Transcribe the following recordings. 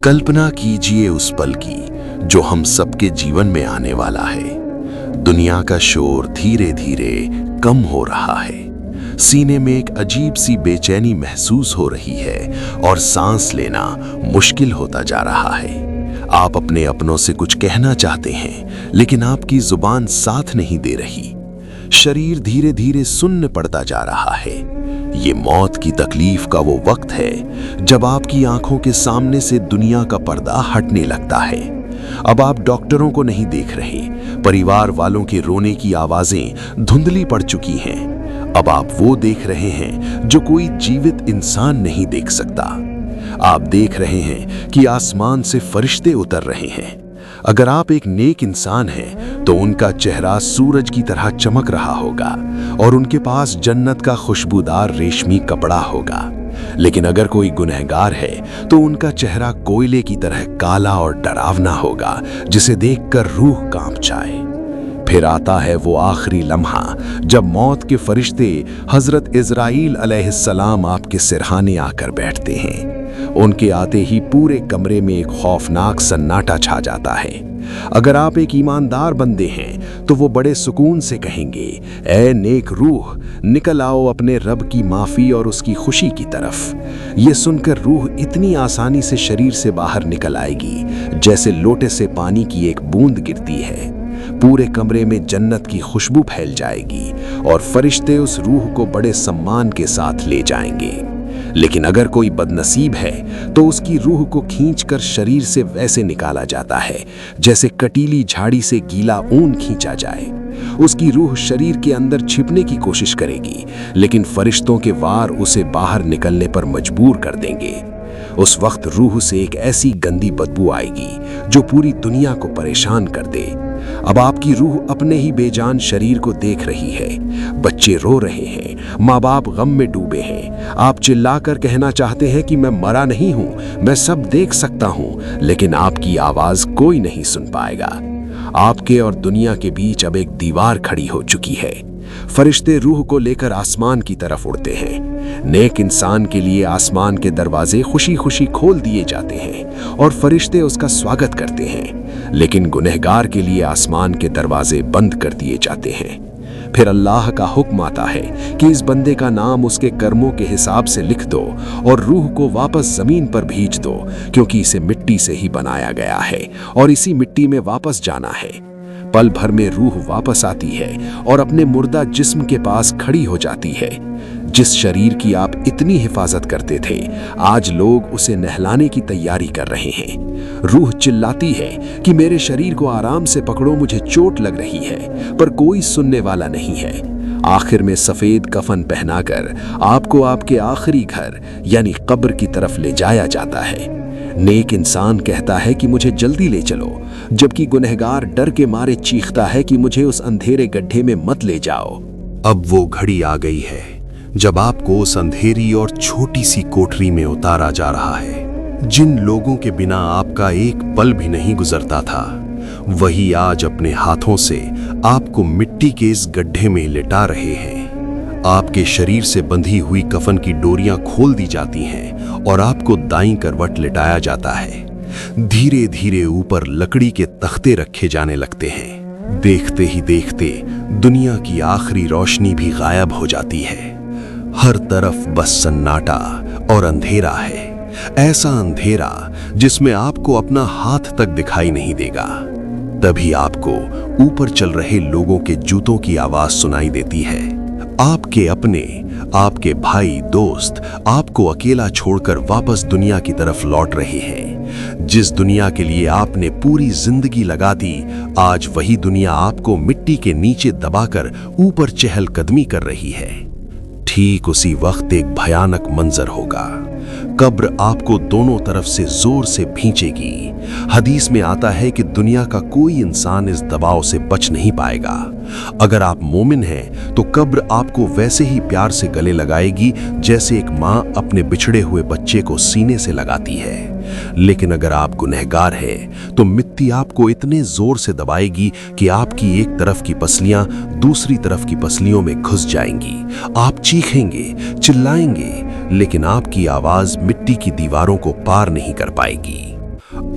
कल्पना कीजिए उस पल की जो हम सबके जीवन में आने वाला है। दुनिया का शोर धीरे धीरे कम हो रहा है। सीने में एक अजीब सी बेचैनी महसूस हो रही है और सांस लेना मुश्किल होता जा रहा है। आप अपने अपनों से कुछ कहना चाहते हैं, लेकिन आपकी जुबान साथ नहीं दे रही। शरीर धीरे धीरे सुन्न पड़ता जा रहा है। ये मौत की तकलीफ का वो वक्त है जब आपकी आंखों के सामने से दुनिया का पर्दा हटने लगता है। अब आप डॉक्टरों को नहीं देख रहे, परिवार वालों के रोने की आवाजें धुंधली पड़ चुकी हैं। अब आप वो देख रहे हैं जो कोई जीवित इंसान नहीं देख सकता। आप देख रहे हैं कि आसमान से फरिश्ते उतर रहे हैं। अगर आप एक नेक इंसान हैं तो उनका चेहरा सूरज की तरह चमक रहा होगा और उनके पास जन्नत का खुशबूदार रेशमी कपड़ा होगा। लेकिन अगर कोई गुनहगार है तो उनका चेहरा कोयले की तरह काला और डरावना होगा, जिसे देखकर रूह कांप जाए। फिर आता है वो आखिरी लम्हा जब मौत के फरिश्ते हजरत इज़राइल अलैहिस्सलाम आपके सिरहाने आकर बैठते हैं। उनके आते ही पूरे कमरे में एक खौफनाक सन्नाटा छा जाता है। अगर आप एक ईमानदार बंदे हैं तो वो बड़े सुकून से कहेंगे, ऐ नेक रूह, निकल आओ अपने रब की माफ़ी और उसकी खुशी की तरफ। ये सुनकर रूह इतनी आसानी से शरीर से बाहर निकल आएगी जैसे लोटे से पानी की एक बूंद गिरती है। पूरे कमरे में जन्नत की खुशबू फैल जाएगी और फरिश्ते उस रूह को बड़े सम्मान के साथ ले जाएंगे। लेकिन अगर कोई बदनसीब है तो उसकी रूह को खींचकर शरीर से वैसे निकाला जाता है जैसे कटीली झाड़ी से गीला ऊन खींचा जाए। उसकी रूह शरीर के अंदर छिपने की कोशिश करेगी, लेकिन फरिश्तों के वार उसे बाहर निकलने पर मजबूर कर देंगे। उस वक्त रूह से एक ऐसी गंदी बदबू आएगी जो पूरी दुनिया को परेशान कर दे। अब आपकी रूह अपने ही बेजान शरीर को देख रही है। बच्चे रो रहे हैं, माँ बाप गम में डूबे हैं। आप चिल्लाकर कहना चाहते हैं कि मैं मरा नहीं हूँ, मैं सब देख सकता हूँ, लेकिन आपकी आवाज कोई नहीं सुन पाएगा। आपके और दुनिया के बीच अब एक दीवार खड़ी हो चुकी है। फरिश्ते रूह को लेकर आसमान की तरफ उड़ते हैं। नेक इंसान के लिए आसमान के दरवाजे खुशी खुशी खोल दिए जाते हैं और फरिश्ते उसका स्वागत करते हैं, लेकिन गुनहगार के लिए आसमान के दरवाजे बंद कर दिए जाते हैं। फिर अल्लाह का हुक्म आता है कि इस बंदे का नाम उसके कर्मों के हिसाब से लिख दो और रूह को वापस जमीन पर भेज दो, क्योंकि इसे मिट्टी से ही बनाया गया है और इसी मिट्टी में वापस जाना है। पल भर में रूह वापस आती है और अपने मुर्दा जिस्म के पास खड़ी हो जाती है। जिस शरीर की आप इतनी हिफाजत करते थे, आज लोग उसे नहलाने की तैयारी कर रहे हैं। रूह चिल्लाती है कि मेरे शरीर को आराम से पकड़ो, मुझे चोट लग रही है, पर कोई सुनने वाला नहीं है। आखिर में सफेद कफन पहनाकर आपको आपके आखिरी घर यानी कब्र की तरफ ले जाया जाता है। नेक इंसान कहता है कि मुझे जल्दी ले चलो, जबकि गुनहगार डर के मारे चीखता है कि मुझे उस अंधेरे गड्ढे में मत ले जाओ। अब वो घड़ी आ गई है जब आपको उस अंधेरी और छोटी सी कोठरी में उतारा जा रहा है। जिन लोगों के बिना आपका एक पल भी नहीं गुजरता था, वही आज अपने हाथों से आपको मिट्टी के इस गड्ढे में लिटा रहे हैं। आपके शरीर से बंधी हुई कफन की डोरियां खोल दी जाती हैं और आपको दाईं करवट लिटाया जाता है। धीरे धीरे ऊपर लकड़ी के तख्ते रखे जाने लगते हैं। देखते ही देखते दुनिया की आखिरी रोशनी भी गायब हो जाती है। हर तरफ बस सन्नाटा और अंधेरा है, ऐसा अंधेरा जिसमें आपको अपना हाथ तक दिखाई नहीं देगा। तभी आपको ऊपर चल रहे लोगों के जूतों की आवाज सुनाई देती है। आपके अपने, आपके भाई, दोस्त आपको अकेला छोड़कर वापस दुनिया की तरफ लौट रहे हैं। जिस दुनिया के लिए आपने पूरी जिंदगी लगा दी, आज वही दुनिया आपको मिट्टी के नीचे दबाकर ऊपर चहलकदमी कर रही है। ठीक उसी वक्त एक भयानक मंजर होगा। कब्र आपको दोनों तरफ से जोर से भींचेगी। हदीस में आता है कि दुनिया का कोई इंसान इस दबाव से बच नहीं पाएगा। अगर आप मोमिन हैं तो कब्र आपको वैसे ही प्यार से गले लगाएगी जैसे एक माँ अपने बिछड़े हुए बच्चे को सीने से लगाती है। लेकिन अगर आप गुनहगार हैं तो मिट्टी आपको इतने जोर से दबाएगी कि आपकी एक तरफ की पसलियां दूसरी तरफ की पसलियों में घुस जाएंगी। आप चीखेंगे, चिल्लाएंगे, लेकिन आपकी आवाज मिट्टी की दीवारों को पार नहीं कर पाएगी।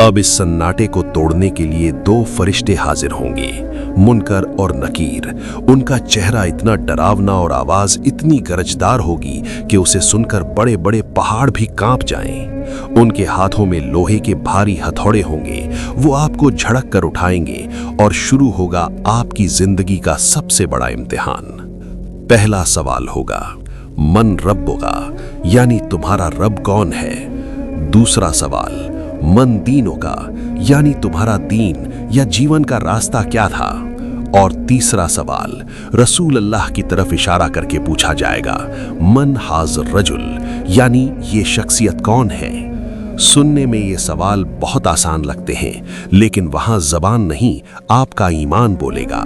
अब इस सन्नाटे को तोड़ने के लिए दो फरिश्ते हाजिर होंगे, मुनकर और नकीर। उनका चेहरा इतना डरावना और आवाज इतनी गरजदार होगी कि उसे सुनकर बड़े बड़े पहाड़ भी कांप जाएं। उनके हाथों में लोहे के भारी हथौड़े होंगे। वो आपको झड़क कर उठाएंगे और शुरू होगा आपकी जिंदगी का सबसे बड़ा इम्तिहान। पहला सवाल होगा, मन रब्बुका, यानी तुम्हारा रब कौन है। दूसरा सवाल, मन दीनों का, यानी तुम्हारा दीन या जीवन का रास्ता क्या था। और तीसरा सवाल रसूल अल्लाह की तरफ इशारा करके पूछा जाएगा, मन हाज़िर रजुल, यानी ये शख्सियत कौन है। सुनने में ये सवाल बहुत आसान लगते हैं, लेकिन वहां जबान नहीं, आपका ईमान बोलेगा।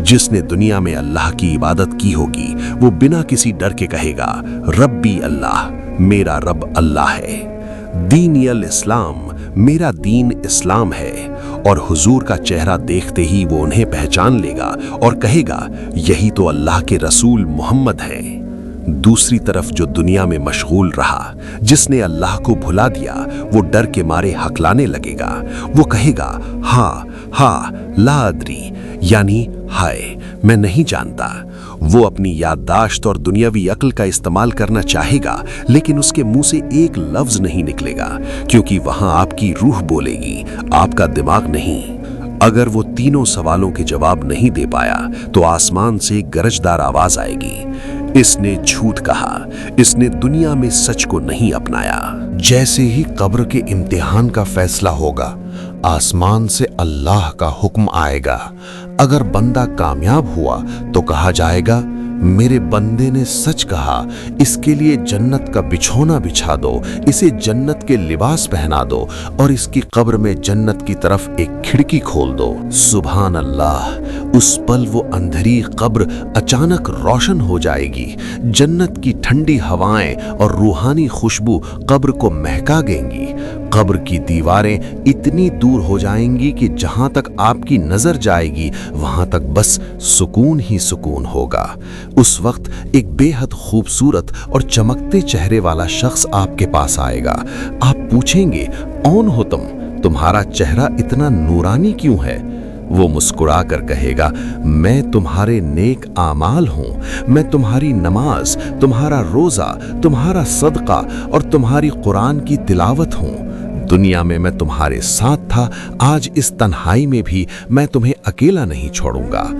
जिसने दुनिया में अल्लाह की इबादत की होगी वो बिना किसी डर के कहेगा, रब्बी अल्लाह, मेरा रब अल्लाह है। दीन अल इस्लाम, मेरा दीन इस्लाम है। और हुजूर का चेहरा देखते ही वो उन्हें पहचान लेगा और कहेगा, यही तो अल्लाह के रसूल मोहम्मद हैं। दूसरी तरफ जो दुनिया में मशगूल रहा, जिसने अल्लाह को भुला दिया, वो डर के मारे हकलाने लगेगा। वो कहेगा, हाँ ला अदरी, यानी हाय मैं नहीं जानता। वो अपनी याददाश्त और दुनियावी अक्ल का इस्तेमाल करना चाहेगा, लेकिन उसके मुंह से एक लफ्ज नहीं निकलेगा, क्योंकि वहां आपकी रूह बोलेगी, आपका दिमाग नहीं। अगर वो तीनों सवालों के जवाब नहीं दे पाया तो आसमान से एक गरजदार आवाज आएगी, इसने झूठ कहा, इसने दुनिया में सच को नहीं अपनाया। जैसे ही कब्र के इम्तिहान का फैसला होगा, आसमान से अल्लाह का हुक्म आएगा। अगर बंदा कामयाब हुआ तो कहा जाएगा, मेरे बंदे ने सच कहा, इसके लिए जन्नत का बिछौना बिछा दो, इसे जन्नत के लिबास पहना दो और इसकी कब्र में जन्नत की तरफ एक खिड़की खोल दो। सुभान अल्लाह, उस पल वो अंधेरी कब्र अचानक रोशन हो जाएगी। जन्नत की ठंडी हवाएं और रूहानी खुशबू कब्र को महका देंगी। कब्र की दीवारें इतनी दूर हो जाएंगी कि जहां तक आपकी नजर जाएगी वहां तक बस सुकून ही सुकून होगा। उस वक्त एक बेहद खूबसूरत और चमकते चेहरे वाला शख्स आपके पास आएगा। आप पूछेंगे, कौन हो तुम? तुम्हारा चेहरा इतना नूरानी क्यों है? वो मुस्कुरा कर कहेगा, मैं तुम्हारे नेक आमाल हूं। मैं तुम्हारी नमाज, तुम्हारा रोजा, तुम्हारा सदका और तुम्हारी कुरान की तिलावत हूं। दुनिया में मैं तुम्हारे साथ था, आज इस तन्हाई में भी मैं तुम्हें अकेला नहीं छोड़ूंगा।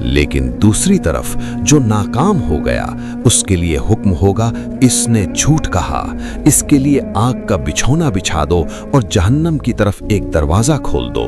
लेकिन दूसरी तरफ जो नाकाम हो गया, उसके लिए हुक्म होगा, इसने झूठ कहा, इसके लिए आग का बिछौना बिछा दो और जहन्नम की तरफ एक दरवाजा खोल दो।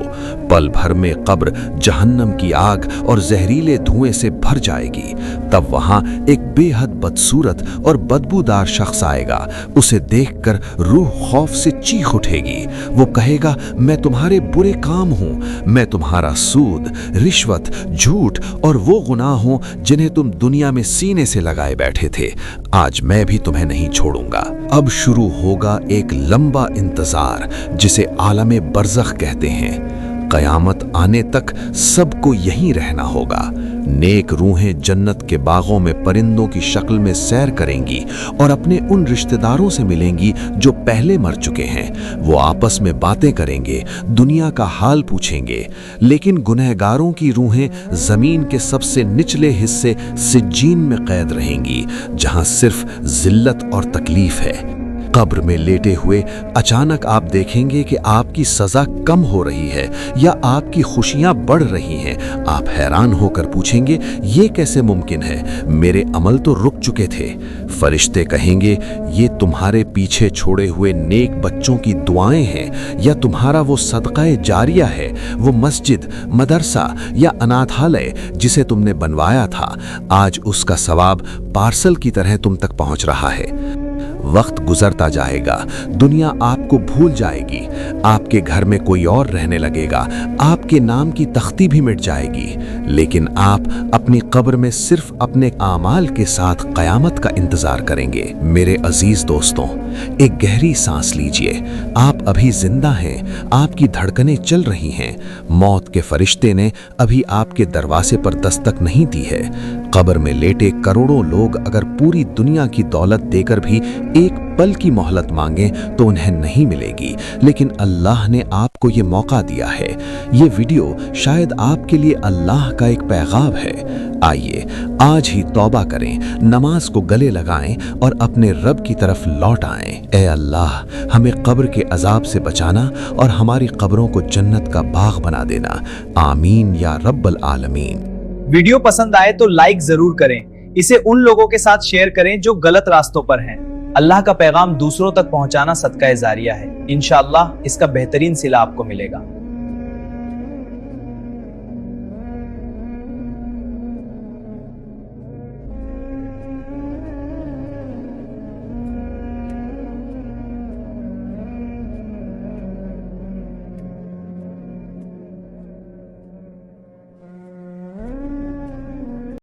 पल भर में कब्र जहन्नम की आग और जहरीले धुएं से भर जाएगी। तब वहां एक बेहद बदसूरत और बदबूदार शख्स आएगा। उसे देखकर रूह खौफ से चीख उठेगी। वो कहेगा, मैं तुम्हारे बुरे काम हूं, मैं तुम्हारा सूद, रिश्वत, झूठ और वो गुनाह हूं जिन्हें तुम दुनिया में सीने से लगाए बैठे थे। आज मैं भी तुम्हें नहीं छोड़ूंगा। अब शुरू होगा एक लंबा इंतजार, जिसे आलमे बरज़ख कहते हैं। कयामत आने तक सबको यहीं रहना होगा। नेक रूहें जन्नत के बागों में परिंदों की शक्ल में सैर करेंगी और अपने उन रिश्तेदारों से मिलेंगी जो पहले मर चुके हैं। वो आपस में बातें करेंगे, दुनिया का हाल पूछेंगे। लेकिन गुनहगारों की रूहें जमीन के सबसे निचले हिस्से सिज्जीन में कैद रहेंगी, जहां सिर्फ जिल्लत और तकलीफ है। कब्र में लेटे हुए अचानक आप देखेंगे कि आपकी सजा कम हो रही है या आपकी खुशियां बढ़ रही हैं। आप हैरान होकर पूछेंगे, ये कैसे मुमकिन है? मेरे अमल तो रुक चुके थे। फरिश्ते कहेंगे, ये तुम्हारे पीछे छोड़े हुए नेक बच्चों की दुआएं हैं या तुम्हारा वो सदक़ाए जारिया है, वो मस्जिद, मदरसा या अनाथालय जिसे तुमने बनवाया था। आज उसका सवाब पार्सल की तरह तुम तक पहुंच रहा है। वक्त गुजरता जाएगा, दुनिया आपको भूल जाएगी, आपके घर में कोई और रहने लगेगा, आपके नाम की तख्ती भी मिट जाएगी। लेकिन आप अपनी कब्र में सिर्फ अपने आमाल के साथ कयामत का इंतजार करेंगे। मेरे अजीज दोस्तों, एक गहरी सांस लीजिए। आप अभी जिंदा हैं, आपकी धड़कनें चल रही हैं। मौत के फरिश्ते ने अभी आपके दरवाजे पर दस्तक नहीं दी है। कब्र में लेटे करोड़ों लोग अगर पूरी दुनिया की दौलत देकर भी एक पल की मोहलत मांगें तो उन्हें नहीं मिलेगी, लेकिन अल्लाह ने आपको ये मौका दिया है। ये वीडियो शायद आपके लिए अल्लाह का एक पैगाम है। आइए आज ही तौबा करें, नमाज को गले लगाएं और अपने रब की तरफ लौट आएं। ए अल्लाह, हमें कब्र के अजाब से बचाना और हमारी कब्रों को जन्नत का बाग बना देना। आमीन या रब्बल आलमीन। वीडियो पसंद आए तो लाइक जरूर करें, इसे उन लोगों के साथ शेयर करें जो गलत रास्तों पर हैं। अल्लाह का पैगाम दूसरों तक पहुंचाना सदका जारिया है। इंशाअल्लाह इसका बेहतरीन सिला आपको मिलेगा।